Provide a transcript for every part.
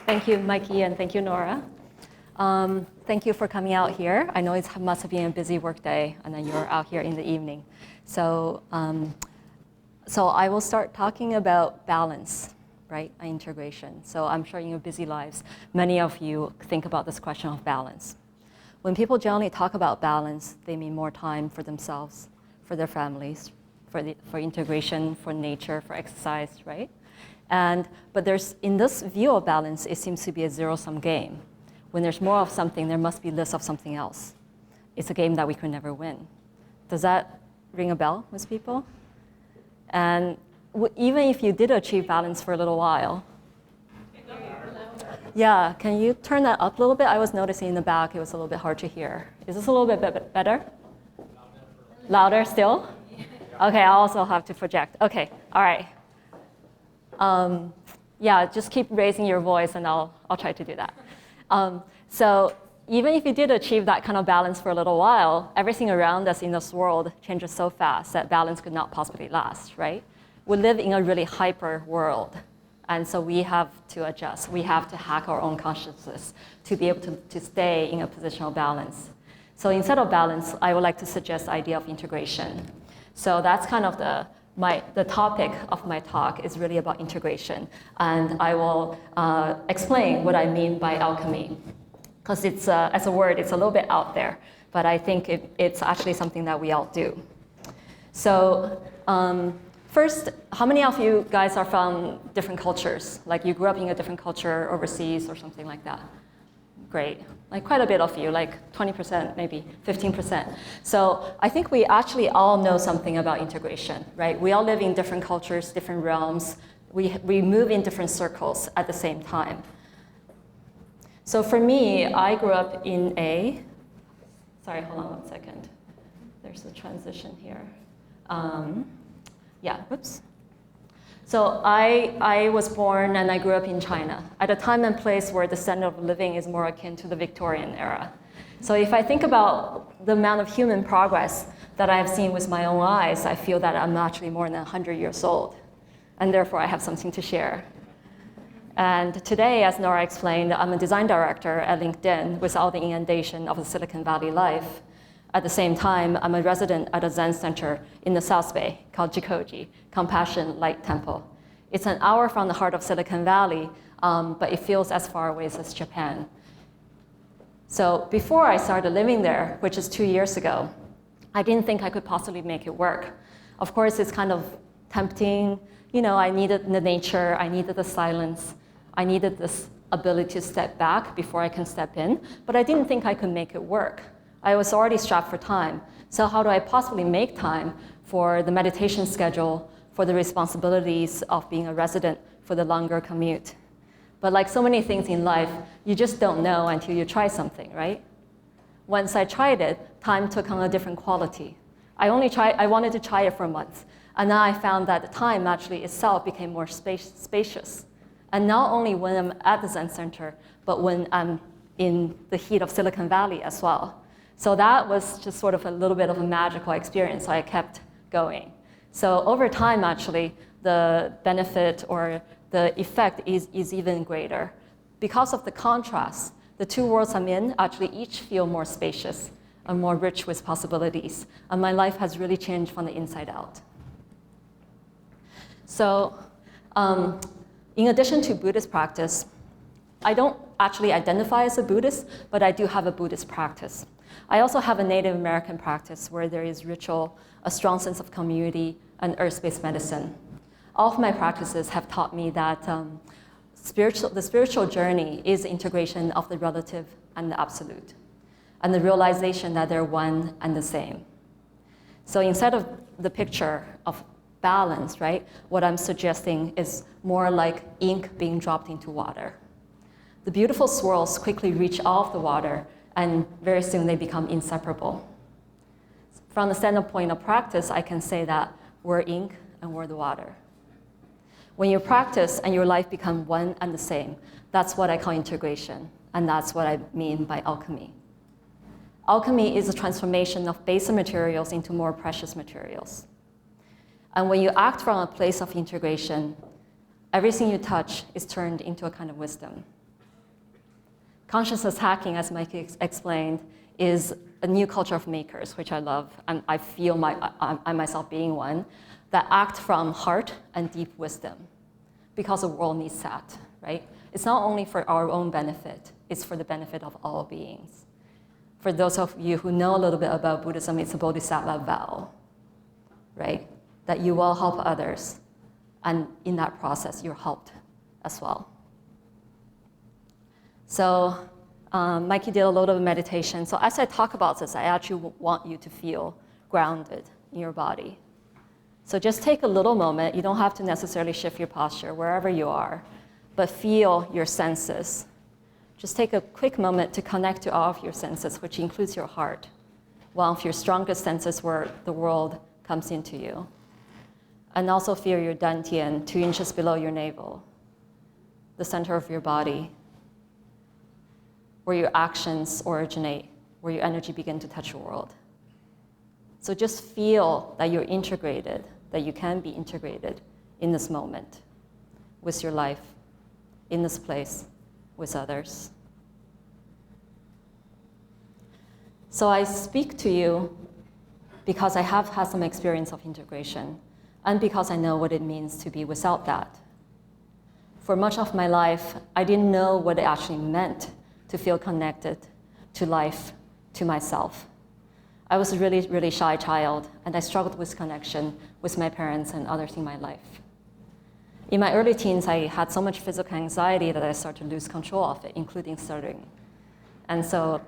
Thank you, Mikey, and thank you, Nora. Thank you for coming out here. I know it must have been a busy work day, and then you're out here in the evening. So I will start talking about balance, right, and integration. So I'm sure in your busy lives, many of you think about this question of balance. When people generally talk about balance, they mean more time for themselves, for their families, for integration, for nature, for exercise, right? But in this view of balance, it seems to be a zero-sum game. When there's more of something, there must be less of something else. It's a game that we could never win. Does that ring a bell with people? And even if you did achieve balance for a little while, yeah, can you turn that up a little bit? I was noticing in the back it was a little bit hard to hear. Is this a little bit better? Louder still? Okay, I also have to project. Okay, all right. Yeah, just keep raising your voice and I'll try to do that. So even if you did achieve that kind of balance for a little while, everything around us in this world changes so fast that balance could not possibly last, right? We live in a really hyper world. And so we have to adjust. We have to hack our own consciousness to be able to stay in a position of balance. So instead of balance, I would like to suggest the idea of integration. So that's kind of the topic of my talk is really about integration. And I will explain what I mean by alchemy. Because it's as a word, it's a little bit out there. But I think it's actually something that we all do. So first, how many of you guys are from different cultures? Like you grew up in a different culture overseas or something like that? Great. Like quite a bit of you, like 20%, maybe 15%. So I think we actually all know something about integration, right? We all live in different cultures, different realms. We move in different circles at the same time. So for me, I grew up in sorry, hold on 1 second. There's a transition here. Yeah, whoops. So I was born and I grew up in China at a time and place where the standard of living is more akin to the Victorian era. So if I think about the amount of human progress that I have seen with my own eyes, I feel that I'm actually more than 100 years old. And therefore, I have something to share. And today, as Nora explained, I'm a design director at LinkedIn with all the inundation of the Silicon Valley life. At the same time, I'm a resident at a Zen center in the South Bay called Jikoji, Compassion Light Temple. It's an hour from the heart of Silicon Valley, but it feels as far away as Japan. So before I started living there, which is 2 years ago, I didn't think I could possibly make it work. Of course, it's kind of tempting. You know, I needed the nature, I needed the silence, I needed this ability to step back before I can step in, but I didn't think I could make it work. I was already strapped for time. So how do I possibly make time for the meditation schedule, for the responsibilities of being a resident, for the longer commute? But like so many things in life, you just don't know until you try something, right? Once I tried it, time took on a different quality. I wanted to try it for a month. And now I found that the time actually itself became more spacious. And not only when I'm at the Zen Center, but when I'm in the heat of Silicon Valley as well. So that was just sort of a little bit of a magical experience, so I kept going. So over time, actually, the benefit or the effect is even greater. Because of the contrast, the two worlds I'm in actually each feel more spacious and more rich with possibilities. And my life has really changed from the inside out. So in addition to Buddhist practice, I don't actually identify as a Buddhist, but I do have a Buddhist practice. I also have a Native American practice where there is ritual, a strong sense of community, and earth-based medicine. All of my practices have taught me that the spiritual journey is the integration of the relative and the absolute, and the realization that they're one and the same. So instead of the picture of balance, right, what I'm suggesting is more like ink being dropped into water. The beautiful swirls quickly reach all of the water, and very soon they become inseparable. From the standpoint of practice, I can say that we're ink and we're the water. When you practice and your life become one and the same, that's what I call integration, and that's what I mean by alchemy. Alchemy is a transformation of baser materials into more precious materials. And when you act from a place of integration, everything you touch is turned into a kind of wisdom. Consciousness hacking, as Mike explained, is a new culture of makers, which I love, and I feel I myself being one, that act from heart and deep wisdom, because the world needs that, right? It's not only for our own benefit, it's for the benefit of all beings. For those of you who know a little bit about Buddhism, it's a bodhisattva vow, right? That you will help others, and in that process, you're helped as well. So Mikey did a lot of meditation. So as I talk about this, I actually want you to feel grounded in your body. So just take a little moment. You don't have to necessarily shift your posture wherever you are, but feel your senses. Just take a quick moment to connect to all of your senses, which includes your heart, one of your strongest senses where the world comes into you. And also feel your dantian, 2 inches below your navel, the center of your body, where your actions originate, where your energy begins to touch the world. So just feel that you're integrated, that you can be integrated in this moment, with your life, in this place, with others. So I speak to you because I have had some experience of integration, and because I know what it means to be without that. For much of my life, I didn't know what it actually meant to feel connected to life, to myself. I was a really, really shy child, and I struggled with connection with my parents and others in my life. In my early teens, I had so much physical anxiety that I started to lose control of it, including stuttering. And so,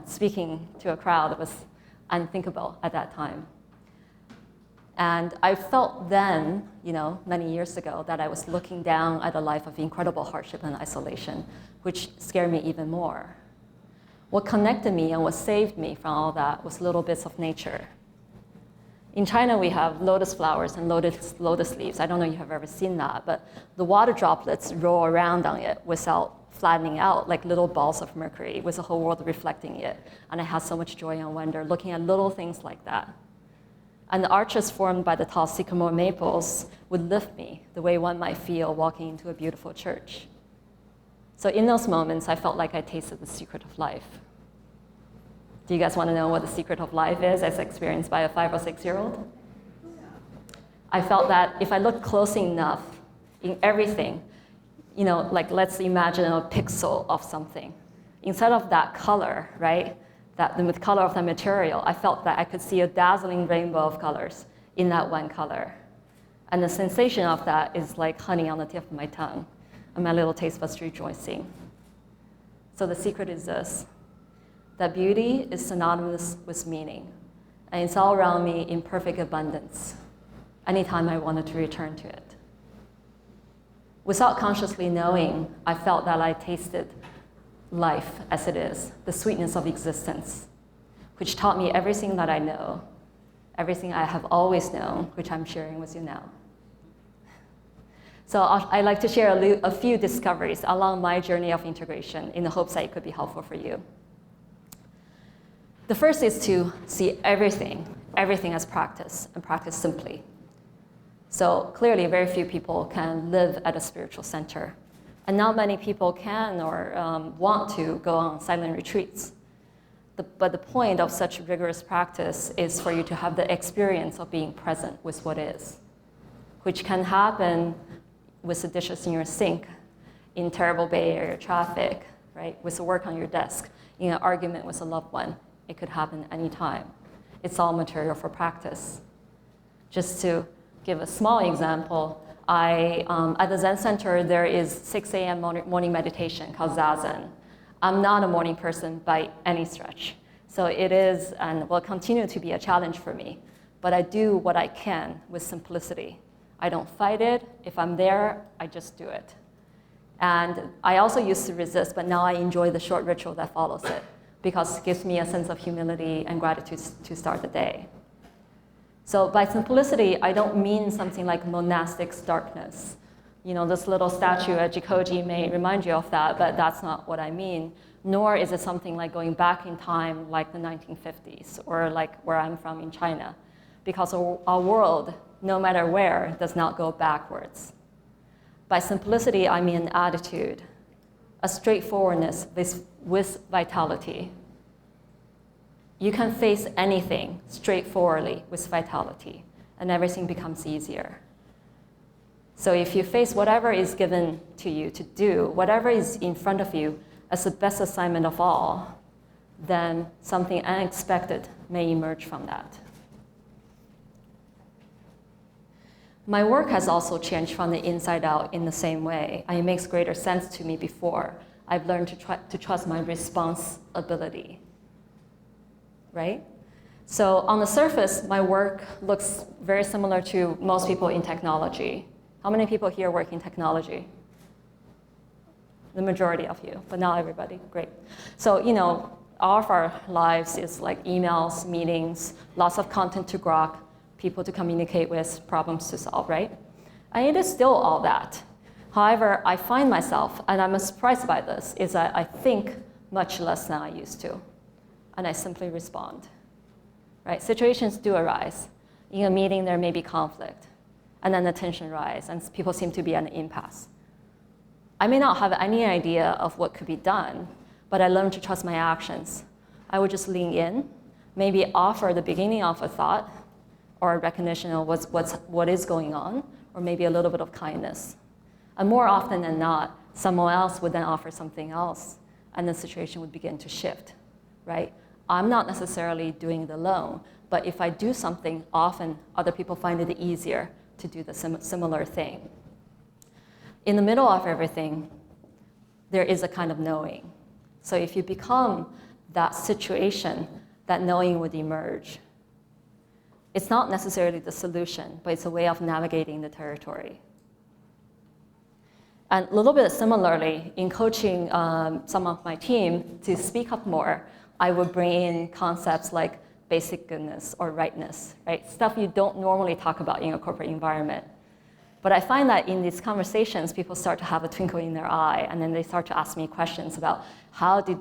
speaking to a crowd was unthinkable at that time. And I felt then, many years ago, that I was looking down at a life of incredible hardship and isolation, which scared me even more. What connected me and what saved me from all that was little bits of nature. In China, we have lotus flowers and lotus leaves. I don't know if you have ever seen that, but the water droplets roll around on it without flattening out like little balls of mercury, with the whole world reflecting it. And I had so much joy and wonder looking at little things like that. And the arches formed by the tall sycamore maples would lift me the way one might feel walking into a beautiful church. So in those moments, I felt like I tasted the secret of life. Do you guys want to know what the secret of life is as experienced by a 5 or 6-year-old? I felt that if I looked closely enough in everything, like let's imagine a pixel of something. Instead of that color, right, the color of the material, I felt that I could see a dazzling rainbow of colors in that one color. And the sensation of that is like honey on the tip of my tongue, and my little taste buds rejoicing. So the secret is this, that beauty is synonymous with meaning, and it's all around me in perfect abundance, anytime I wanted to return to it. Without consciously knowing, I felt that I tasted life as it is, the sweetness of existence, which taught me everything that I know, everything I have always known, which I'm sharing with you now. So I'd like to share a few discoveries along my journey of integration in the hopes that it could be helpful for you. The first is to see everything as practice, and practice simply. So clearly, very few people can live at a spiritual center. And not many people can or want to go on silent retreats. But the point of such rigorous practice is for you to have the experience of being present with what is, which can happen with the dishes in your sink, in terrible Bay Area traffic, right? With the work on your desk, in an argument with a loved one. It could happen anytime. It's all material for practice. Just to give a small example, at the Zen Center, there is 6 a.m. morning meditation called Zazen. I'm not a morning person by any stretch. So it is and will continue to be a challenge for me. But I do what I can with simplicity. I don't fight it. If I'm there, I just do it. And I also used to resist, but now I enjoy the short ritual that follows it, because it gives me a sense of humility and gratitude to start the day. So by simplicity, I don't mean something like monastic starkness. This little statue at Jikoji may remind you of that, but that's not what I mean. Nor is it something like going back in time like the 1950s or like where I'm from in China, because our world, no matter where, does not go backwards. By simplicity, I mean an attitude a straightforwardness with vitality. You can face anything straightforwardly with vitality, and everything becomes easier. So if you face whatever is given to you to do, whatever is in front of you as the best assignment of all, then something unexpected may emerge from that. My work has also changed from the inside out in the same way, and it makes greater sense to me before. I've learned to trust my response ability, right? So on the surface, my work looks very similar to most people in technology. How many people here work in technology? The majority of you, but not everybody. Great. So, all of our lives is like emails, meetings, lots of content to grok, people to communicate with, problems to solve, right? And it is still all that. However, I find myself, and I'm surprised by this, is that I think much less than I used to, and I simply respond, right? Situations do arise. In a meeting, there may be conflict, and then the tension rises, and people seem to be at an impasse. I may not have any idea of what could be done, but I learned to trust my actions. I would just lean in, maybe offer the beginning of a thought or a recognition of what is going on, or maybe a little bit of kindness. And more often than not, someone else would then offer something else, and the situation would begin to shift, right? I'm not necessarily doing it alone, but if I do something, often other people find it easier to do the similar thing. In the middle of everything, there is a kind of knowing. So if you become that situation, that knowing would emerge. It's not necessarily the solution, but it's a way of navigating the territory. And a little bit similarly, in coaching some of my team to speak up more, I would bring in concepts like basic goodness or rightness, right? Stuff you don't normally talk about in a corporate environment. But I find that in these conversations, people start to have a twinkle in their eye, and then they start to ask me questions about how did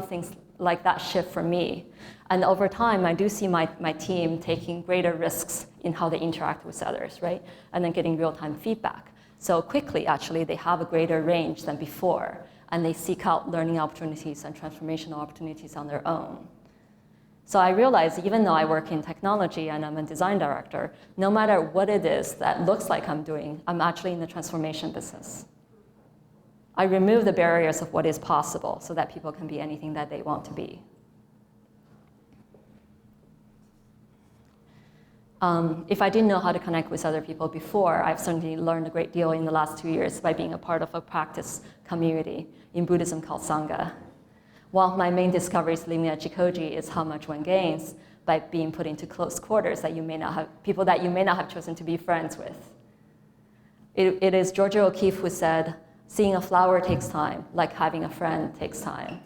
things like that shift for me? And over time, I do see my team taking greater risks in how they interact with others, right? And then getting real-time feedback. So quickly, actually, they have a greater range than before, and they seek out learning opportunities and transformational opportunities on their own. So I realized, even though I work in technology and I'm a design director, no matter what it is that looks like I'm doing, I'm actually in the transformation business. I remove the barriers of what is possible so that people can be anything that they want to be. If I didn't know how to connect with other people before, I've certainly learned a great deal in the last 2 years by being a part of a practice community in Buddhism called Sangha. One of my main discoveries living at Jikoji is how much one gains by being put into close quarters that you may not have, people that you may not have chosen to be friends with. It is Georgia O'Keeffe who said, seeing a flower takes time, like having a friend takes time,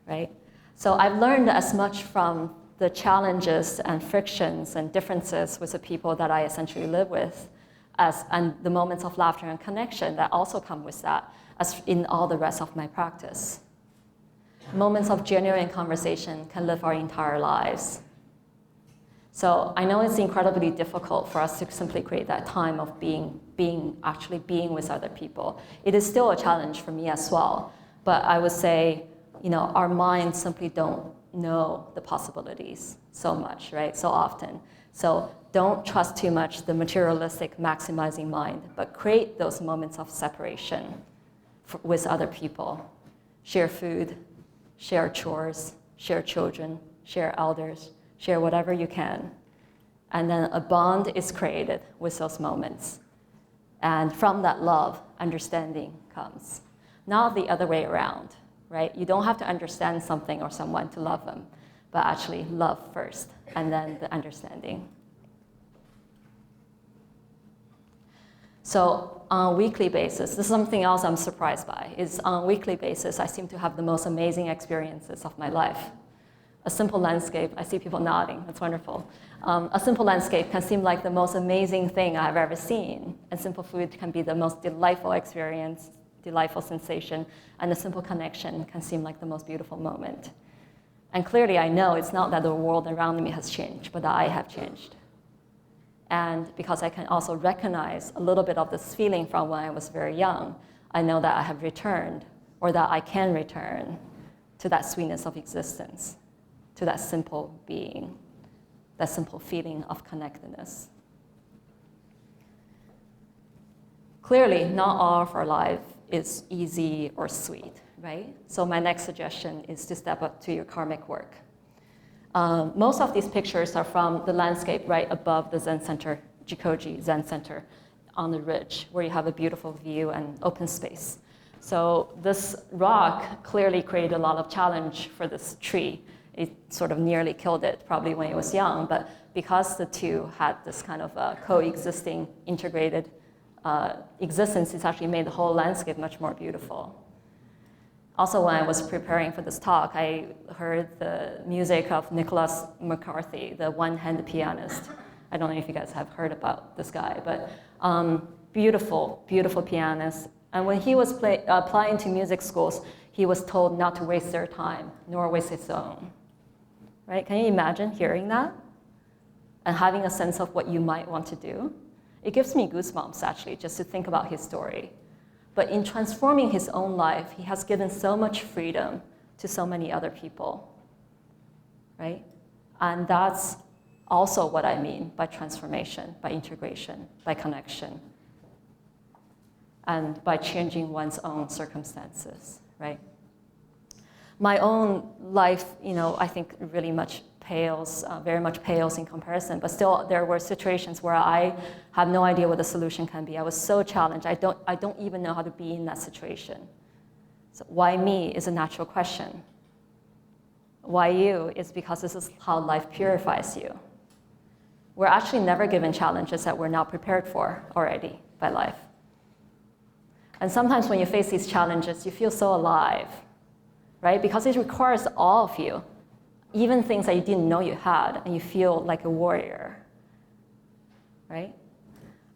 right? So I've learned as much from the challenges and frictions and differences with the people that I essentially live with, and the moments of laughter and connection that also come with that, as in all the rest of my practice. Moments of genuine conversation can live our entire lives. So I know it's incredibly difficult for us to simply create that time of actually being with other people. It is still a challenge for me as well, but I would say, our minds simply don't know the possibilities so much, right? So often. So don't trust too much the materialistic maximizing mind, but create those moments of separation with other people. Share food, share chores, share children, share elders, share whatever you can. And then a bond is created with those moments. And from that love, understanding comes. Not the other way around, right? You don't have to understand something or someone to love them, but actually love first, and then the understanding. So on a weekly basis, this is something else I'm surprised by, is on a weekly basis, I seem to have the most amazing experiences of my life. A simple landscape, I see people nodding, that's wonderful. A simple landscape can seem like the most amazing thing I've ever seen, and simple food can be the most delightful experience, delightful sensation, and a simple connection can seem like the most beautiful moment. And clearly I know it's not that the world around me has changed, but that I have changed. And because I can also recognize a little bit of this feeling from when I was very young, I know that I have returned, or that I can return to that sweetness of existence, to that simple being, that simple feeling of connectedness. Clearly, not all of our life is easy or sweet, right? So my next suggestion is to step up to your karmic work. Most of these pictures are from the landscape right above the Zen Center, Jikoji Zen Center, on the ridge, where you have a beautiful view and open space. So this rock clearly created a lot of challenge for this tree. It sort of nearly killed it, probably when it was young, but because the two had this kind of coexisting, integrated existence, it's actually made the whole landscape much more beautiful. Also, when I was preparing for this talk, I heard the music of Nicholas McCarthy, the one-handed pianist. I don't know if you guys have heard about this guy, but beautiful, beautiful pianist. And when he was applying to music schools, he was told not to waste their time, nor waste his own. Right? Can you imagine hearing that? And having a sense of what you might want to do? It gives me goosebumps, actually, just to think about his story. But in transforming his own life, he has given so much freedom to so many other people, right? And that's also what I mean by transformation, by integration, by connection, and by changing one's own circumstances, right? My own life, I think really much very much pales in comparison, but still there were situations where I have no idea what the solution can be. I was so challenged. I don't even know how to be in that situation. So why me is a natural question. Why you is because this is how life purifies you. We're actually never given challenges that we're not prepared for already by life. And sometimes when you face these challenges, you feel so alive, right? Because it requires all of you. Even things that you didn't know you had, and you feel like a warrior, right?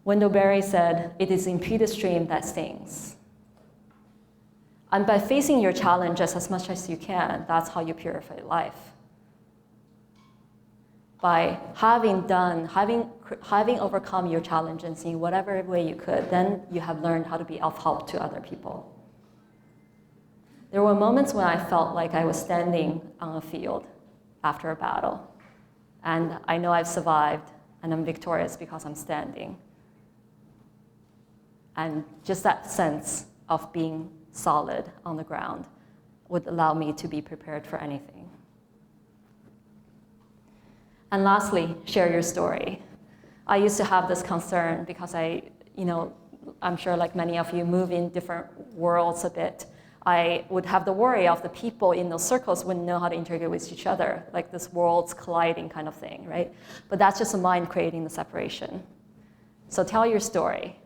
Wendell Berry said, "It is impeded stream that stings." And by facing your challenges as much as you can, that's how you purify life. By having overcome your challenges in whatever way you could, then you have learned how to be of help to other people. There were moments when I felt like I was standing on a field after a battle. And I know I've survived, and I'm victorious because I'm standing. And just that sense of being solid on the ground would allow me to be prepared for anything. And lastly, share your story. I used to have this concern because I'm sure like many of you move in different worlds a bit. I would have the worry of the people in those circles wouldn't know how to integrate with each other, like this worlds colliding kind of thing, right? But that's just the mind creating the separation. So tell your story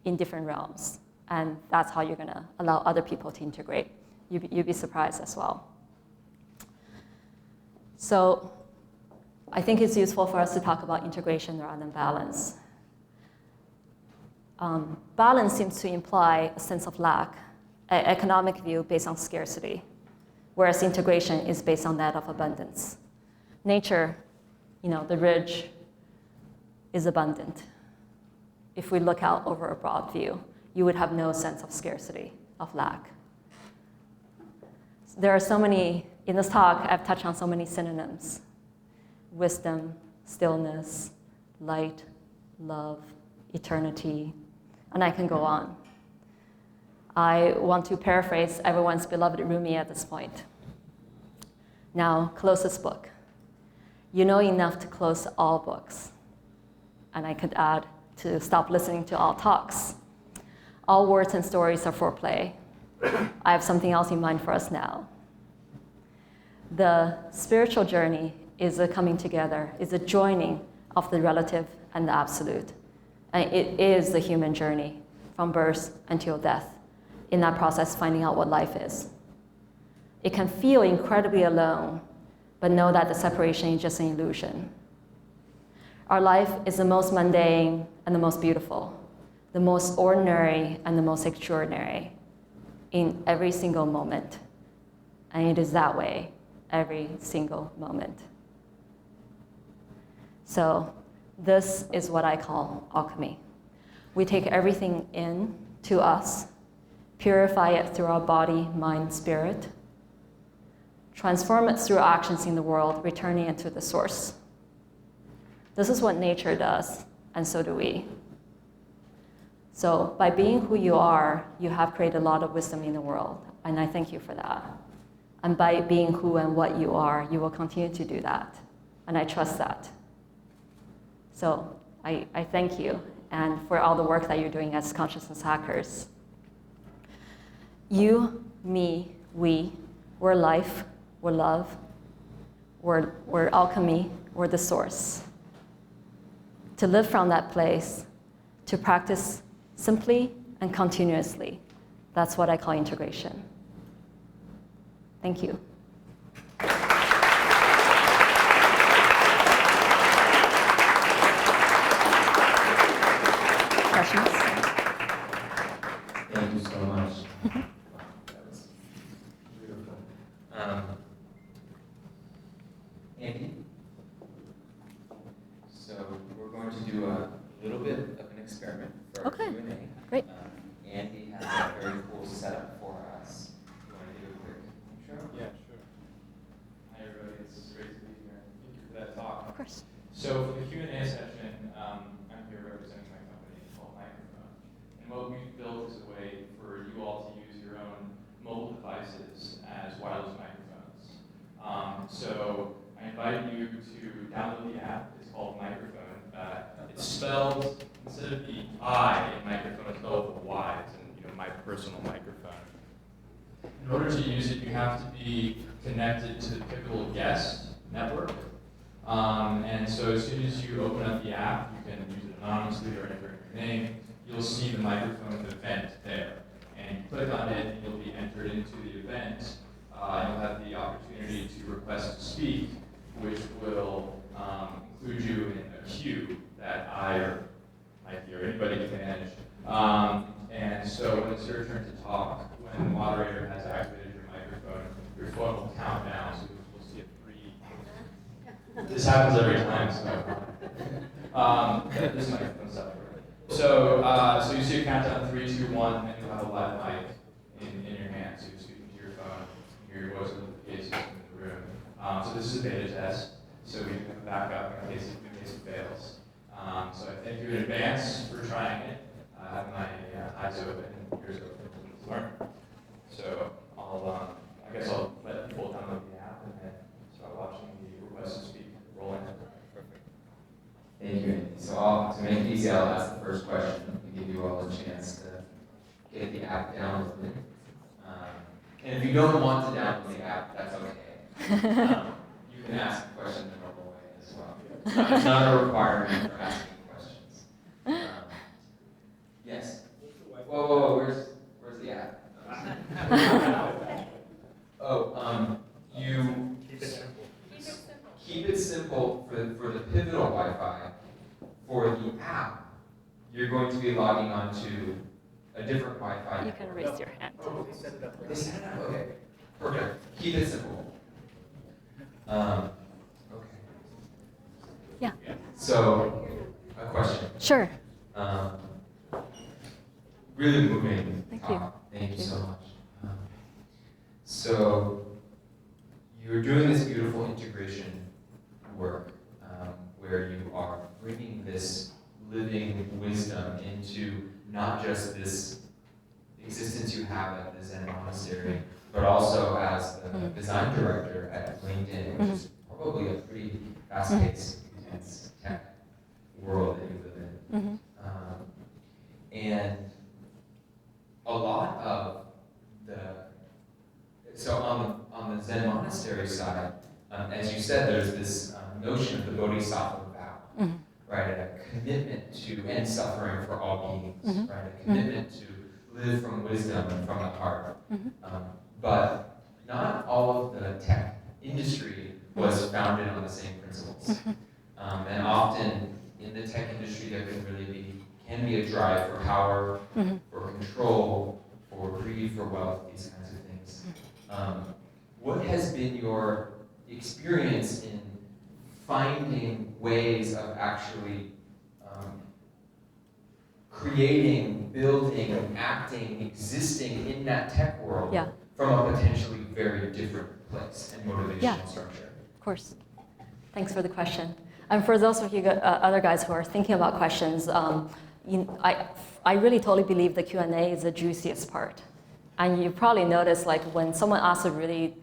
in different realms, and that's how you're gonna allow other people to integrate. You'd be surprised as well. So I think it's useful for us to talk about integration rather than balance. Balance seems to imply a sense of lack, an economic view based on scarcity, whereas integration is based on that of abundance. Nature, the ridge, is abundant. If we look out over a broad view, you would have no sense of scarcity, of lack. There are so many, in this talk, I've touched on so many synonyms: wisdom, stillness, light, love, eternity, and I can go on. I want to paraphrase everyone's beloved Rumi at this point. Now, close this book. You know enough to close all books. And I could add to stop listening to all talks. All words and stories are foreplay. I have something else in mind for us now. The spiritual journey is a coming together, is a joining of the relative and the absolute. And it is the human journey from birth until death. In that process, finding out what life is. It can feel incredibly alone, but know that the separation is just an illusion. Our life is the most mundane and the most beautiful, the most ordinary and the most extraordinary in every single moment. And it is that way every single moment. So this is what I call alchemy. We take everything in to us, purify it through our body, mind, spirit, transform it through actions in the world, returning it to the source. This is what nature does, and so do we. So by being who you are, you have created a lot of wisdom in the world, and I thank you for that. And by being who and what you are, you will continue to do that, and I trust that. So I thank you, and for all the work that you're doing as consciousness hackers. You, me, we're life, we're love, we're alchemy, we're the source. To live from that place, to practice simply and continuously, that's what I call integration. Thank you. Questions? Thank you so much. That was beautiful. Andy? So we're going to do a little bit of an experiment for our Q&A. Great. Andy has a very cool setup for us. You want to do a quick intro? Yeah, sure. Hi everybody, it's great to be here. Thank you for that talk. Of course. So for the Q&A session, I'm here representing my company called Microphone. And what we've built is a way for you all to use your own mobile devices as wireless microphones. So I invite you to download the app. It's called Microphone. It's spelled, instead of the I in microphone, it's spelled with a Y. It's in, my personal microphone. In order to use it, you have to be connected to the Pivotal Guest network. And so as soon as you open up the app, you can use it anonymously or enter your name. You'll see the microphone event there. And you click on it, and you'll be entered into the event. You'll have the opportunity to request to speak, which will include you in a queue that I or Mikey or anybody can manage. And so when it's your turn to talk, when the moderator has activated your microphone, your phone will count down, so you'll see a 3. This happens every time, so this microphone's up. So you see a countdown 3, 2, 1, and you'll have a live mic in your hand, so you're speaking to your phone, you hear your voice notifications in the room. So this is a beta test, so we can back up in case it fails. So I thank you in advance for trying it. I have my eyes open and ears open to learn. So I guess I'll let people download the app and then start watching the request to speak roll in. Perfect. Thank you, Andy. So to make it easy, I'll ask the first question and give you all a chance to get the app downloaded. And if you don't want to download the app, that's okay. You can ask a question the normal way as well. It's not a requirement for asking questions. Yes? Whoa, where's the app? You keep it simple for the Pivotal Wi-Fi. For the app, you're going to be logging on to a different Wi-Fi. You can raise your hand. They set it up? Okay. Perfect. Keep it simple. Okay. Yeah. So, a question. Sure. Really moving Thank talk. you. Thank you so much. So, you're doing this beautiful integration work where you are bringing this living wisdom into not just this existence you have at the Zen monastery, but also as the design director at LinkedIn, which is probably a pretty fast-paced, intense tech world that you live in. And a lot of so on the Zen monastery side, as you said, there's this notion of the bodhisattva vow, right? A commitment to end suffering for all beings, right? A commitment to live from wisdom and from the heart. But not all of the tech industry was founded on the same principles. And often in the tech industry, there can be a drive for power, for control, for greed, for wealth, these kinds of things. What has been your experience in creating, building, acting, existing in that tech world Yeah. from a potentially very different place and motivational Yeah. structure. Of course. Thanks for the question. And for those of you other guys who are thinking about questions, I really totally believe the Q&A is the juiciest part. And you probably notice, like, when someone asks a really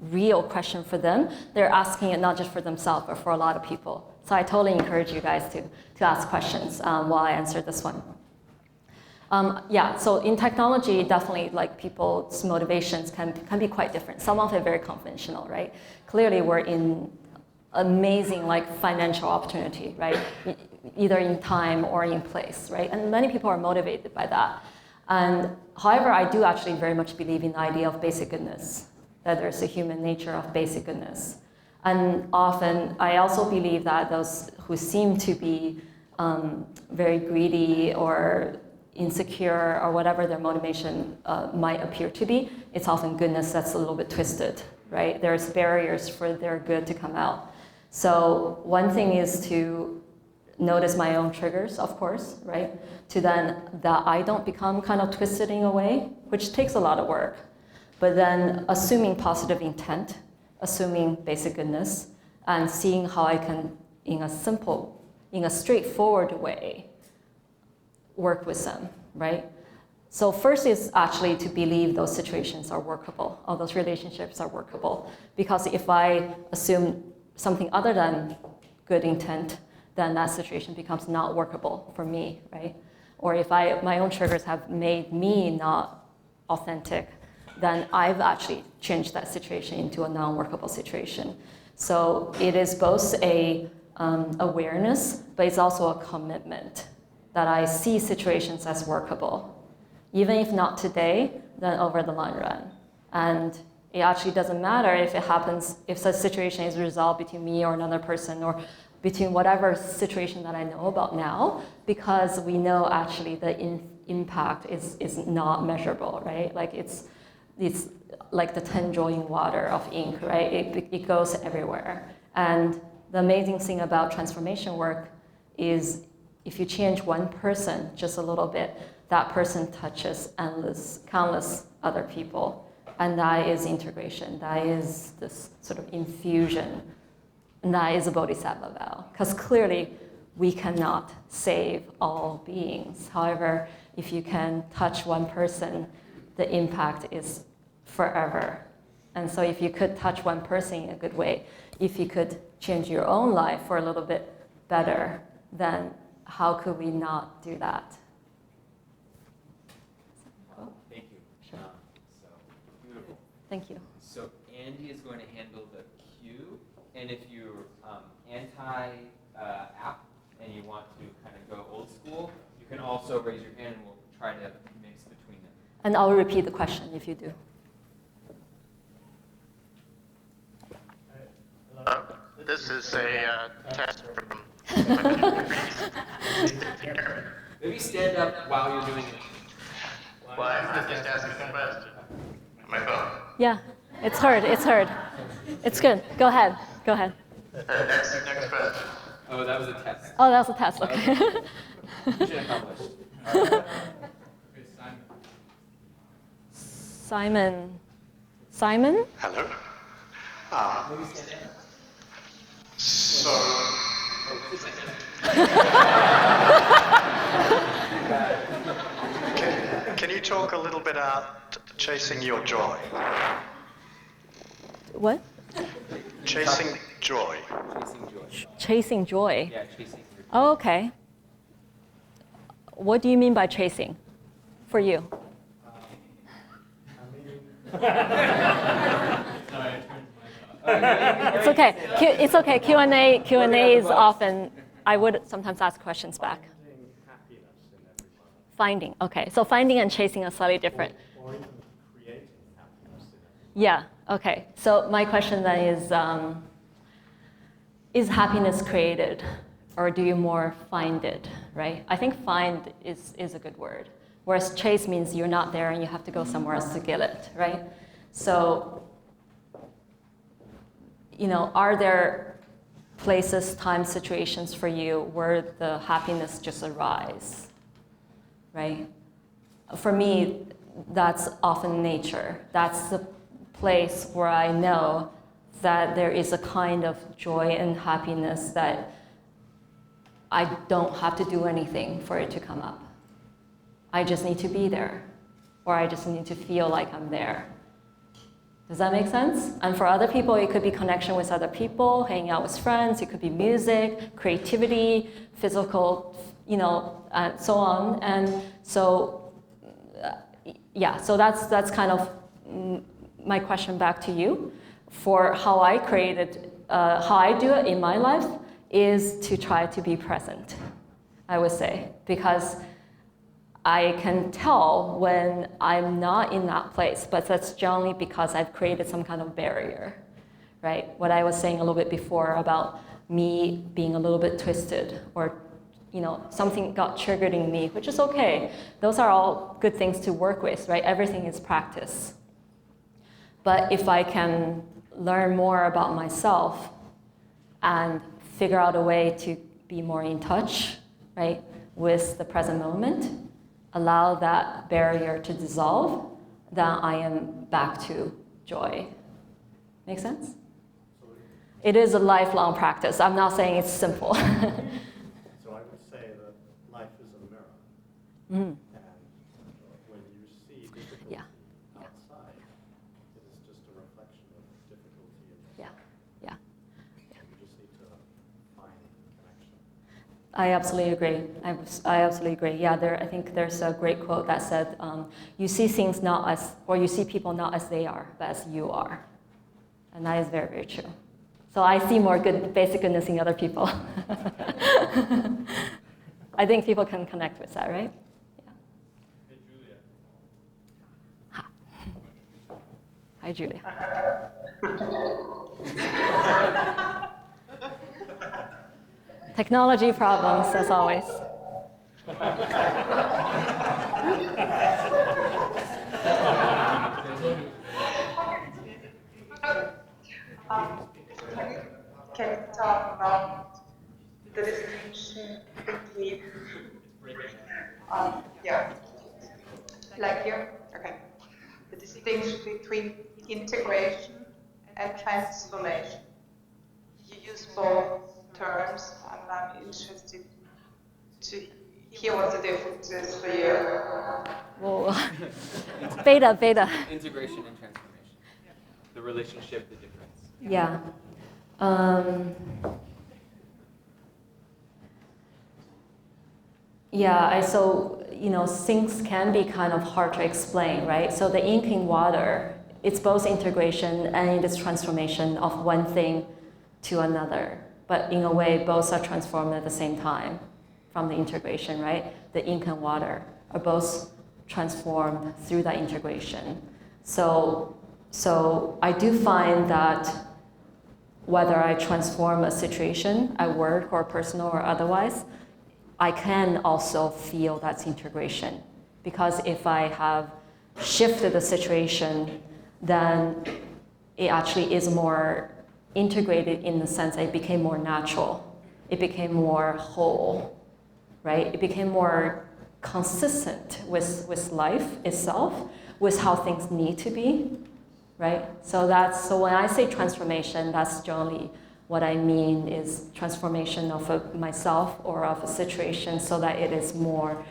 real question for them, they're asking it not just for themselves, but for a lot of people. So I totally encourage you guys to ask questions while I answer this one. Yeah, so in technology, definitely, like, people's motivations can be quite different. Some of it very conventional, right? Clearly, we're in amazing, like, financial opportunity, right? Either in time or in place, right? And many people are motivated by that. And however, I do actually very much believe in the idea of basic goodness, that there's a human nature of basic goodness. And often, I also believe that those who seem to be very greedy or insecure or whatever their motivation might appear to be, it's often goodness that's a little bit twisted, right? There's barriers for their good to come out. So one thing is to notice my own triggers, of course, right? To then that I don't become kind of twisted in a way, which takes a lot of work. But then assuming positive intent, assuming basic goodness, and seeing how I can, in a straightforward way, work with them, right? So first is actually to believe those situations are workable, or those relationships are workable. Because if I assume something other than good intent, then that situation becomes not workable for me, right? Or if my own triggers have made me not authentic, then I've actually changed that situation into a non-workable situation. So it is both a awareness, but it's also a commitment that I see situations as workable. Even if not today, then over the long run. And it actually doesn't matter if it happens, if such situation is resolved between me or another person, or between whatever situation that I know about now, because we know actually the impact is not measurable, right? Like it's like the 10 drawing water of ink, right? It goes everywhere. And the amazing thing about transformation work is if you change one person just a little bit, that person touches countless other people. And that is integration. That is this sort of infusion. And that is a bodhisattva vow. Because clearly, we cannot save all beings. However, if you can touch one person, the impact is forever. And so if you could touch one person in a good way, if you could change your own life for a little bit better, then how could we not do that? Thank you. Sure. So beautiful. Thank you. So Andy is going to handle the queue, and if you're anti-app and you want to kind of go old school, you can also raise your hand, and we'll try to mix between them. And I'll repeat the question if you do. This is a test from. Maybe stand up while you're doing it. Well, I'm just asking a question. My phone. Yeah, it's heard. It's good. Go ahead. Next question. Oh, that was a test. Oh, that was a test. Okay. Mission accomplished. Simon. Simon? Hello. So. Can you talk a little bit about chasing your joy? What? Chasing joy. Chasing joy. Chasing joy. Yeah, chasing your joy. Oh, okay. What do you mean by chasing for you? It's okay. It's okay. Q&A is often, I would sometimes ask questions back. Finding. Okay. So finding and chasing are slightly different. Or even creating happiness in everyone. Yeah. Okay. So my question then is happiness created, or do you more find it, right? I think find is a good word, whereas chase means you're not there and you have to go somewhere else to get it, right? So, are there places, times, situations for you where the happiness just arises? right? For me, that's often nature. That's the place where I know that there is a kind of joy and happiness that I don't have to do anything for it to come up. I just need to be there, or I just need to feel like I'm there. Does that make sense? And for other people, it could be connection with other people, hanging out with friends, it could be music, creativity, physical, and so on. And so, so that's kind of my question back to you. For how I created, how I do it in my life is to try to be present, I would say, because I can tell when I'm not in that place, but that's generally because I've created some kind of barrier, right? What I was saying a little bit before about me being a little bit twisted, or something got triggered in me, which is okay. Those are all good things to work with, right? Everything is practice. But if I can learn more about myself and figure out a way to be more in touch, right, with the present moment, allow that barrier to dissolve, then I am back to joy. Make sense? It is a lifelong practice. I'm not saying it's simple. So I would say that life is a mirror. Mm. And when you see difficulty outside, it is just a reflection of difficulty in Yeah. You just need to find connection. I absolutely agree. I absolutely agree. Yeah, I think there's a great quote that said, you see things not as, or you see people not as they are, but as you are. And that is very, very true. So I see more basic goodness in other people. I think people can connect with that, right? Yeah. Hey, Julia. Hi. Hi, Julia. Technology problems, as always. Can you talk about the distinction between, the distinction between integration and transformation? You use both terms, and I'm interested to hear what the difference is for you. Whoa. Beta. Integration and transformation. The relationship, the difference. Yeah. Things can be kind of hard to explain, right? So the ink in water, it's both integration and it is transformation of one thing to another. But in a way, both are transformed at the same time from the integration, right? The ink and water are both transformed through that integration. So I do find that whether I transform a situation at work or personal or otherwise, I can also feel that's integration. Because if I have shifted the situation, then it actually is more integrated in the sense that it became more natural. It became more whole, right? It became more consistent with life itself, with how things need to be, right? So when I say transformation, that's generally what I mean is transformation of myself or of a situation so that it is more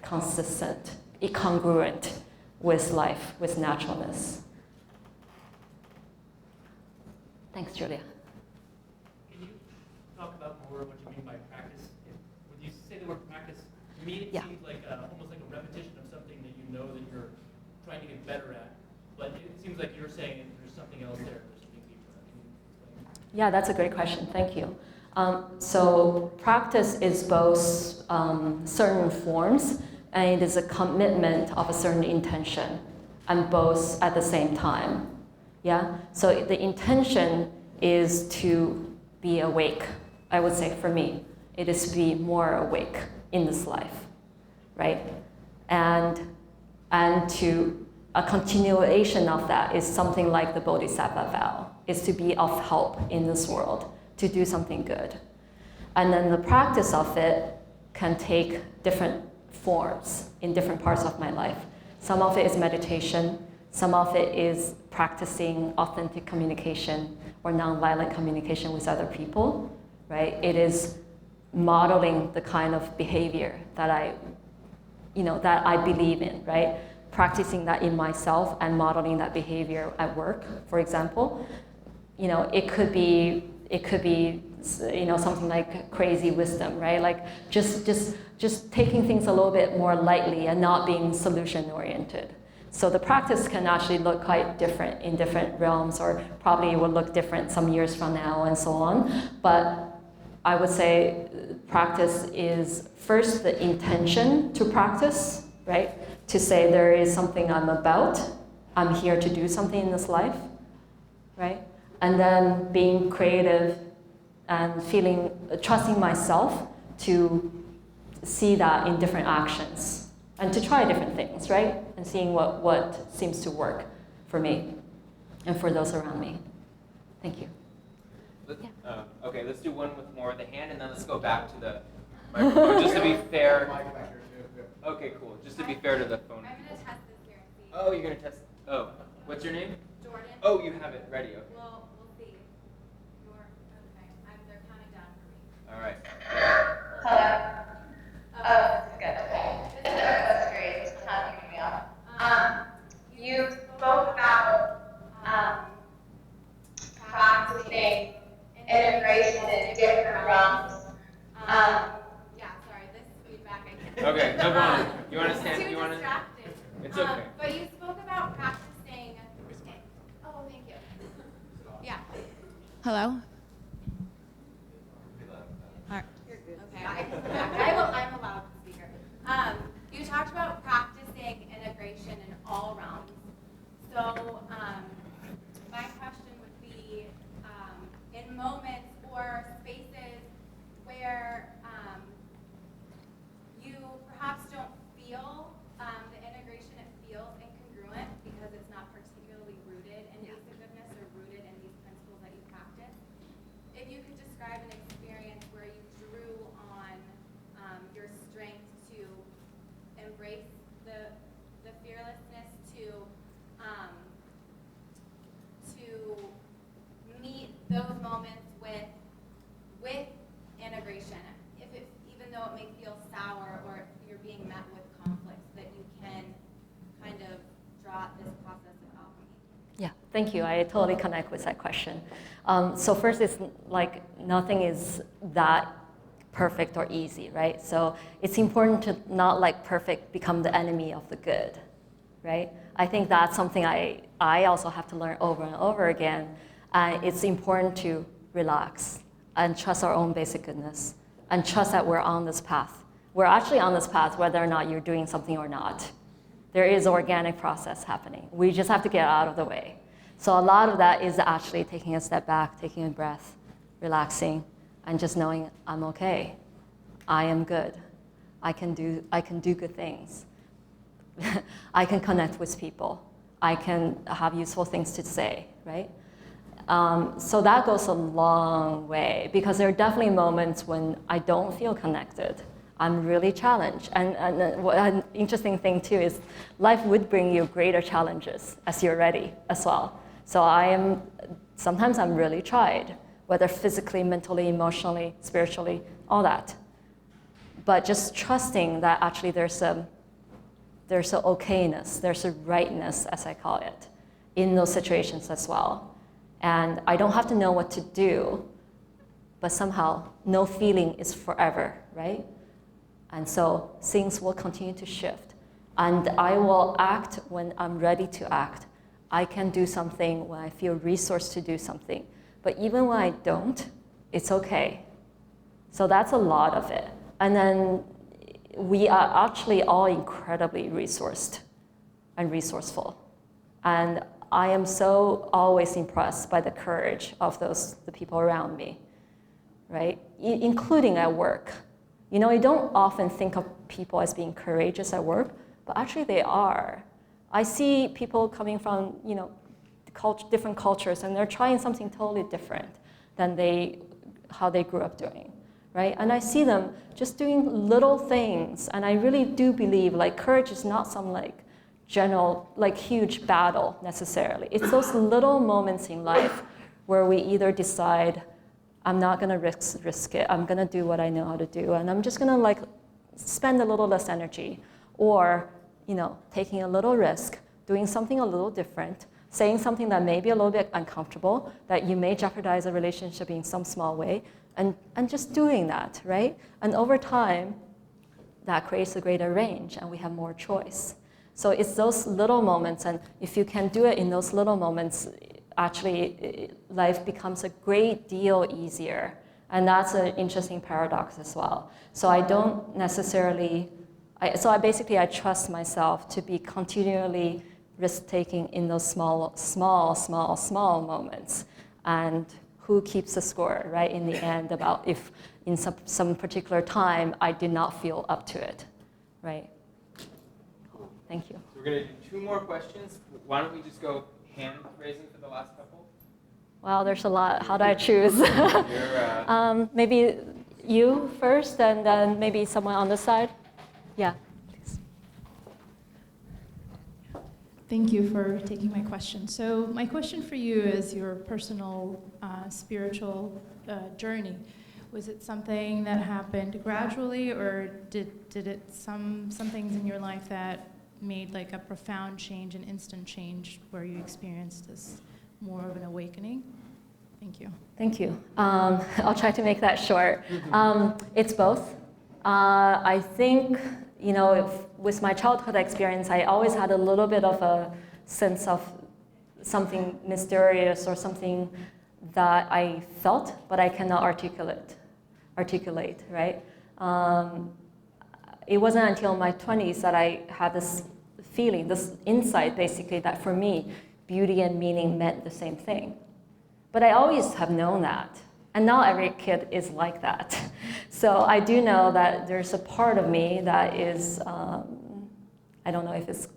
consistent, congruent with life, with naturalness. Thanks, Julia. Can you talk about more what you mean by practice? When you say the word practice, to me it seems like almost like a repetition of something that you know that you're trying to get better at. But it seems like you're saying there's something else there, there's something deeper. Can you explain? Yeah, that's a great question. Thank you. So practice is both certain forms, and it is a commitment of a certain intention, and both at the same time. Yeah. So the intention is to be awake. I would say for me, it is to be more awake in this life, right? And to a continuation of that is something like the Bodhisattva vow, is to be of help in this world, to do something good. And then the practice of it can take different forms in different parts of my life. Some of it is meditation, some of it is practicing authentic communication or nonviolent communication with other people, right? It is modeling the kind of behavior that I believe in, right? Practicing that in myself and modeling that behavior at work, for example. It could be something like crazy wisdom, right? Like just taking things a little bit more lightly and not being solution oriented. So the practice can actually look quite different in different realms, or probably it will look different some years from now and so on. But I would say practice is first the intention to practice, right? To say there is something I'm about, I'm here to do something in this life, right? And then being creative and trusting myself to see that in different actions and to try different things, right? And seeing what seems to work for me and for those around me. Thank you. Okay, let's do one with more of the hand, and then let's go back to the microphone, just to be fair. Okay, cool. Just to be fair to the phone. I'm going to test this here and see. Oh, you're going to test. Oh, what's your name? Jordan. Oh, you have it ready. Okay. We'll see. Okay. They're counting down for me. All right. Hello. Oh, this is good. Okay. This is great. It's not hearing me off. You spoke about practicing integration in different realms. Yeah, sorry. This feedback I can't. Okay, no problem. You want to stand? Too You want to? distracted. It's okay. But you spoke about practicing. Oh, thank you. Yeah. Hello. Okay, I'm a loud speaker. You talked about practicing integration in all realms. So my question would be, in moments or spaces where you perhaps don't feel the integration, it feels incongruent because it's not particularly rooted in basic goodness or rooted in these principles that you practice. If you could describe an experience where you drew on your strength to embrace the fearlessness to meet those moments with integration, even though it may feel sour or you're being met with conflicts, that you can kind of draw this process of alchemy. Yeah, thank you. I totally connect with that question. So first, it's like nothing is that perfect or easy, right? So it's important to not let perfect become the enemy of the good, right? I think that's something I also have to learn over and over again. It's important to relax and trust our own basic goodness and trust that we're on this path. We're actually on this path whether or not you're doing something or not. There is an organic process happening. We just have to get out of the way. So a lot of that is actually taking a step back, taking a breath, relaxing, and just knowing I'm okay. I am good. I can do good things. I can connect with people. I can have useful things to say, right? So that goes a long way because there are definitely moments when I don't feel connected. I'm really challenged. And an interesting thing too is life would bring you greater challenges as you're ready as well. So sometimes I'm really tried, whether physically, mentally, emotionally, spiritually, all that. But just trusting that actually there's a okayness, there's a rightness, as I call it, in those situations as well. And I don't have to know what to do, but somehow no feeling is forever, right? And so things will continue to shift. And I will act when I'm ready to act. I can do something when I feel resourced to do something. But even when I don't, it's okay. So that's a lot of it. And then we are actually all incredibly resourced and resourceful. And I am so always impressed by the courage of the people around me, right? Including at work. You know, you don't often think of people as being courageous at work, but actually they are. I see people coming from, different cultures, and they're trying something totally different than how they grew up doing, right? And I see them just doing little things. And I really do believe like courage is not some like general, like huge battle necessarily. It's those little moments in life where we either decide, I'm not gonna risk it, I'm gonna do what I know how to do, and I'm just gonna like spend a little less energy, or taking a little risk, doing something a little different, saying something that may be a little bit uncomfortable, that you may jeopardize a relationship in some small way, and just doing that, right? And over time, that creates a greater range, and we have more choice. So it's those little moments, and if you can do it in those little moments, actually life becomes a great deal easier. And that's an interesting paradox as well. So I don't necessarily, I trust myself to be continually risk-taking in those small moments. And who keeps the score, right, in the end, about if in some particular time I did not feel up to it, right? Cool. Thank you. We're going to do 2 more questions. Why don't we just go hand raising for the last couple? Wow, there's a lot. How do I choose? Maybe you first, and then maybe someone on the side. Yeah, please. Thank you for taking my question. So my question for you is your personal spiritual journey. Was it something that happened gradually, or did it some things in your life that made like a profound change, an instant change, where you experienced this more of an awakening? Thank you. Thank you. I'll try to make that short. It's both. I think, with my childhood experience, I always had a little bit of a sense of something mysterious or something that I felt, but I cannot articulate, right? It wasn't until my 20s that I had this feeling, this insight, basically, that for me, beauty and meaning meant the same thing. But I always have known that. And not every kid is like that. So I do know that there's a part of me that is, I don't know if it's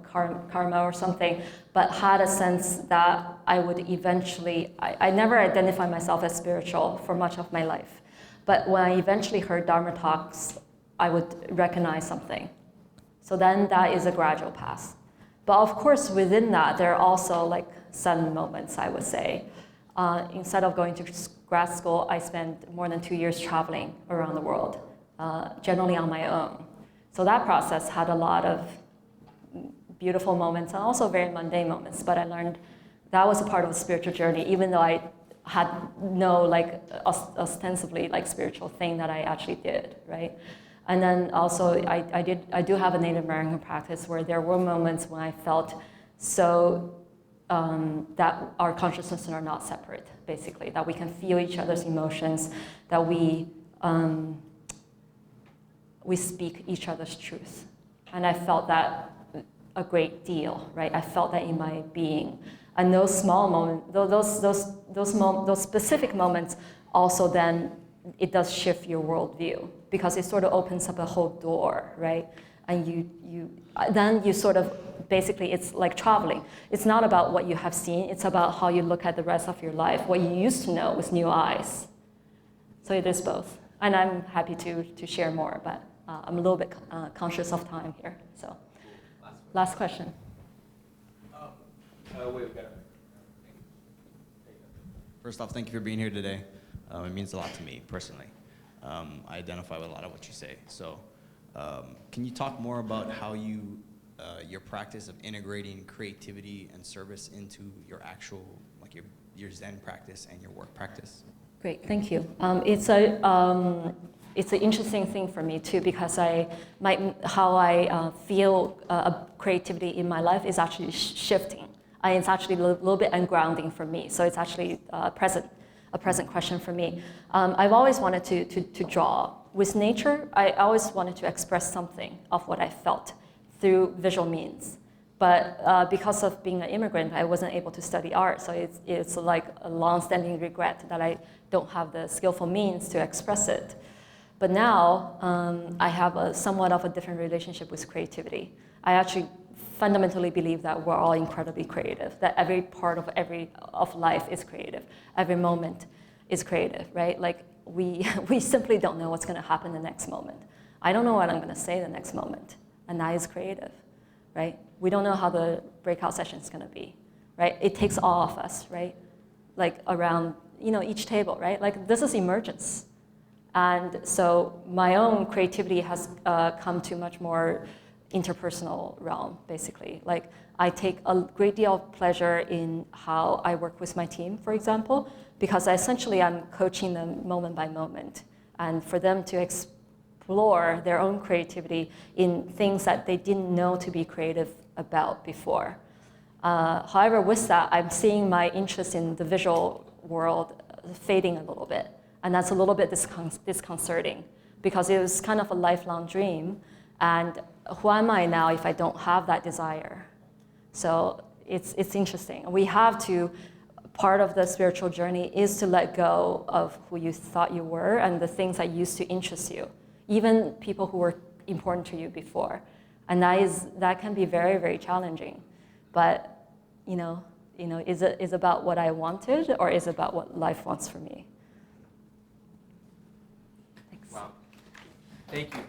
karma or something, but had a sense that I would eventually, I never identified myself as spiritual for much of my life. But when I eventually heard Dharma talks, I would recognize something. So then that is a gradual path. But of course, within that, there are also like sudden moments, I would say. Instead of going to grad school, I spent more than 2 years traveling around the world, generally on my own. So that process had a lot of beautiful moments and also very mundane moments. But I learned that was a part of a spiritual journey, even though I had no ostensibly spiritual thing that I actually did, right? And then also I do have a Native American practice where there were moments when I felt so that our consciousnesses are not separate, basically, that we can feel each other's emotions, that we speak each other's truth. And I felt that a great deal, right? I felt that in my being. And those small moments, those specific moments also then, it does shift your worldview, because it sort of opens up a whole door, right? And then you sort of, basically, it's like traveling. It's not about what you have seen, it's about how you look at the rest of your life, what you used to know with new eyes. So it is both. And I'm happy to share more, but I'm a little bit conscious of time here, so. Last question. Wait, we got it. First off, thank you for being here today. It means a lot to me, personally. I identify with a lot of what you say. So can you talk more about how your practice of integrating creativity and service into your actual, your Zen practice and your work practice? Great, thank you. It's an interesting thing for me too, because how I feel creativity in my life is actually shifting. And it's actually a little bit ungrounding for me. So it's actually a present question for me. I've always wanted to draw. With nature, I always wanted to express something of what I felt through visual means. But because of being an immigrant, I wasn't able to study art. So it's like a long-standing regret that I don't have the skillful means to express it. But now I have somewhat of a different relationship with creativity. I actually fundamentally believe that we're all incredibly creative, that every part of life is creative. Every moment is creative, right? Like we simply don't know what's going to happen the next moment. I don't know what I'm going to say the next moment, and that is creative, right? We don't know how the breakout session is going to be, right? It takes all of us, right? Like around, each table, right? Like this is emergence. And so my own creativity has come to much more interpersonal realm, basically. Like I take a great deal of pleasure in how I work with my team, for example, because essentially I'm coaching them moment by moment, and for them to explore their own creativity in things that they didn't know to be creative about before. However, with that, I'm seeing my interest in the visual world fading a little bit, and that's a little bit disconcerting because it was kind of a lifelong dream, and who am I now if I don't have that desire? So it's interesting. We have to, part of the spiritual journey is to let go of who you thought you were and the things that used to interest you, even people who were important to you before. And that can be very, very challenging. But, is it about what I wanted or is it about what life wants for me? Thanks. Wow. Thank you.